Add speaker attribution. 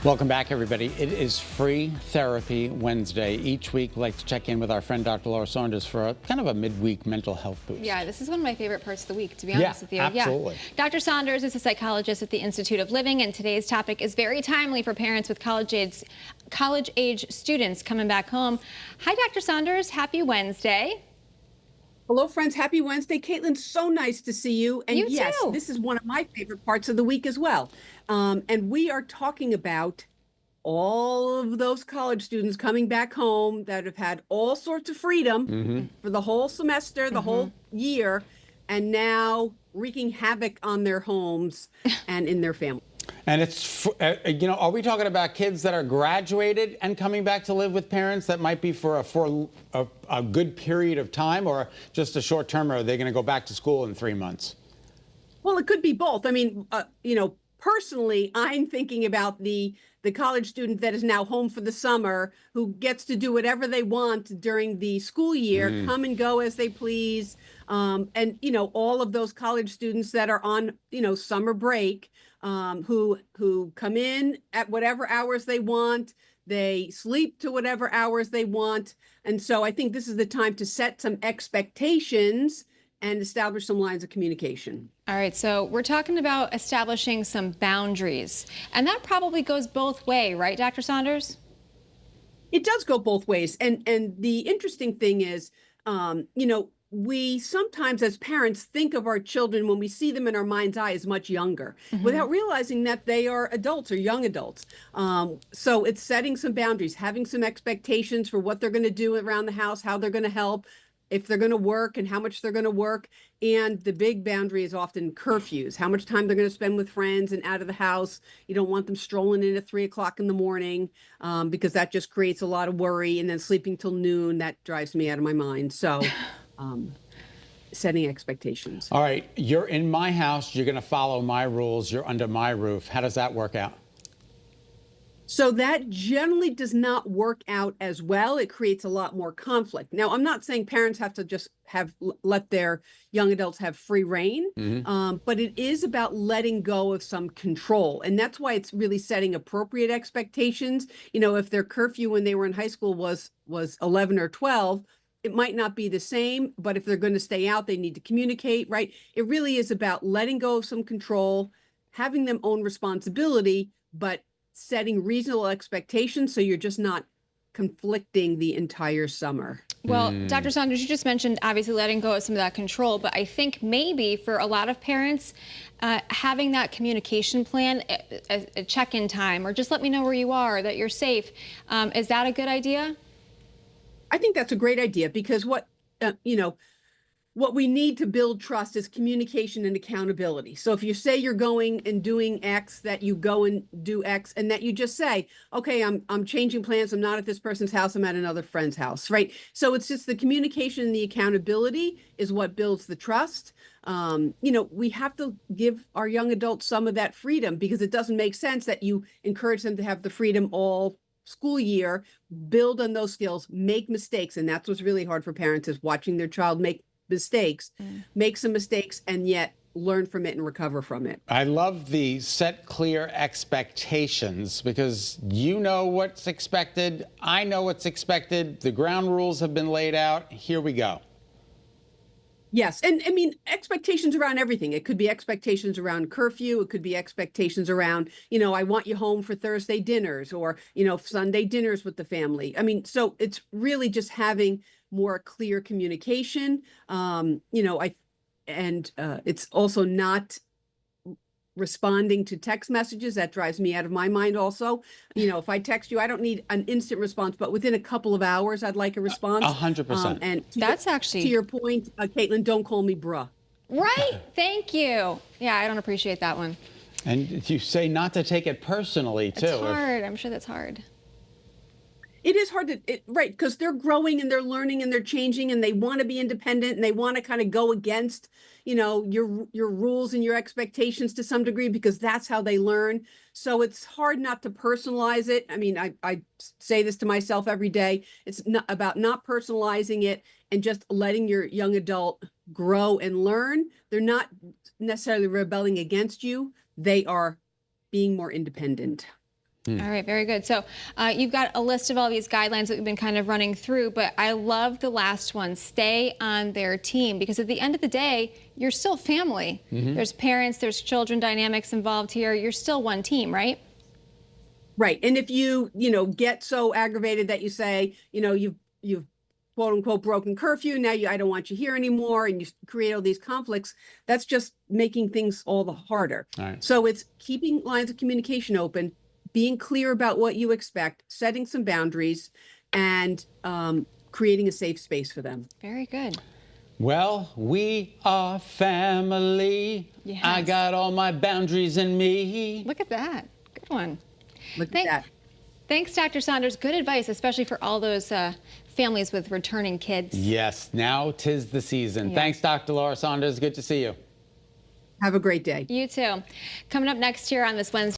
Speaker 1: Welcome back, everybody. It is Free Therapy Wednesday. Each week, we like to check in with our friend Dr. Laura Saunders for a kind of a midweek mental health boost.
Speaker 2: Yeah, this is one of my favorite parts of the week, to be honest with you.
Speaker 1: Absolutely.
Speaker 2: Yeah. Dr. Saunders is a psychologist at the Institute of Living, and today's topic is very timely for parents with college-age students coming back home. Hi, Dr. Saunders. Happy Wednesday.
Speaker 3: Hello, friends. Happy Wednesday. Caitlin, so nice to see you. And
Speaker 2: You
Speaker 3: yes,
Speaker 2: too.
Speaker 3: this is one of my favorite parts of the week as well. And we are talking about all of those college students coming back home that have had all sorts of freedom for the whole semester, the whole year, and now wreaking havoc on their homes and in their family.
Speaker 1: And it's, are we talking about kids that are graduated and coming back to live with parents that might be for a good period of time, or just a short term, or are they going to go back to school in 3 months?
Speaker 3: Well, it could be both. I mean, personally, I'm thinking about the college student that is now home for the summer, who gets to do whatever they want during the school year, come and go as they please. And, all of those college students that are on, summer break, who come in at whatever hours they want, they sleep to whatever hours they want. And so I think this is the time to set some expectations and establish some lines of communication.
Speaker 2: All right, so we're talking about establishing some boundaries, and that probably goes both ways, right, Dr. Saunders?
Speaker 3: It does go both ways. And the interesting thing is, we sometimes as parents think of our children when we see them in our mind's eye as much younger, without realizing that they are adults or young adults. So it's setting some boundaries, having some expectations for what they're going to do around the house, how they're going to help, if they're going to work and how much they're going to work. And the big boundary is often curfews, how much time they're going to spend with friends and out of the house. You don't want them strolling in at 3 o'clock in the morning, because that just creates a lot of worry. And then sleeping till noon, that drives me out of my mind. So setting expectations.
Speaker 1: All right, you're in my house, you're going to follow my rules, you're under my roof. How does that work out?
Speaker 3: So that generally does not work out as well. It creates a lot more conflict. Now, I'm not saying parents have to just let their young adults have free reign, but it is about letting go of some control. And that's why it's really setting appropriate expectations. If their curfew when they were in high school was 11 or 12, it might not be the same, but if they're going to stay out, they need to communicate, right? It really is about letting go of some control, having them own responsibility, but setting reasonable expectations so you're just not conflicting the entire summer.
Speaker 2: Well, Dr. Saunders, you just mentioned obviously letting go of some of that control, but I think maybe for a lot of parents, having that communication plan, a check-in time, or just let me know where you are, that you're safe, is that a good idea?
Speaker 3: I think that's a great idea, because what we need to build trust is communication and accountability. So if you say you're going and doing X, that you go and do X, and that you just say, okay, I'm changing plans. I'm not at this person's house. I'm at another friend's house, right? So it's just the communication and the accountability is what builds the trust. We have to give our young adults some of that freedom, because it doesn't make sense that you encourage them to have the freedom all school year, build on those skills, make mistakes. And that's what's really hard for parents, is watching their child make mistakes, make some mistakes, and yet learn from it and recover from it.
Speaker 1: I love the set clear expectations, because you know what's expected. I know what's expected. The ground rules have been laid out. Here we go.
Speaker 3: Yes. And I mean, expectations around everything. It could be expectations around curfew. It could be expectations around, I want you home for Thursday dinners, or, Sunday dinners with the family. I mean, so it's really just having more clear communication. It's also not responding to text messages. That drives me out of my mind also. If I text you, I don't need an instant response, but within a couple of hours, I'd like a response.
Speaker 1: 100%.
Speaker 3: And
Speaker 2: That's actually,
Speaker 3: to your point, Caitlin, don't call me bruh.
Speaker 2: right. Thank you. Yeah, I don't appreciate that one.
Speaker 1: And you say not to take it personally, too.
Speaker 2: It's hard. I'm sure that's hard.
Speaker 3: It is hard right, because they're growing and they're learning and they're changing, and they want to be independent, and they want to kind of go against, your rules and your expectations to some degree, because that's how they learn. So it's hard not to personalize it. I mean, I say this to myself every day. It's not about not personalizing it and just letting your young adult grow and learn. They're not necessarily rebelling against you. They are being more independent.
Speaker 2: All right, very good. So you've got a list of all these guidelines that we've been kind of running through, but I love the last one, stay on their team, because at the end of the day, you're still family. There's parents, there's children dynamics involved here. You're still one team, right?
Speaker 3: Right. And if you get so aggravated that you say, you've quote unquote broken curfew, now I don't want you here anymore, and you create all these conflicts, that's just making things all the harder.
Speaker 1: All right.
Speaker 3: So it's keeping lines of communication open, being clear about what you expect, setting some boundaries, and creating a safe space for them.
Speaker 2: Very good.
Speaker 1: Well, we are family.
Speaker 2: Yes.
Speaker 1: I got all my boundaries in me.
Speaker 2: Look at that. Good one.
Speaker 3: Look at that.
Speaker 2: Thanks, Dr. Saunders. Good advice, especially for all those families with returning kids.
Speaker 1: Yes, now 'tis the season.
Speaker 2: Yeah.
Speaker 1: Thanks, Dr. Laura Saunders. Good to see you.
Speaker 3: Have a great day.
Speaker 2: You too. Coming up next year on this Wednesday.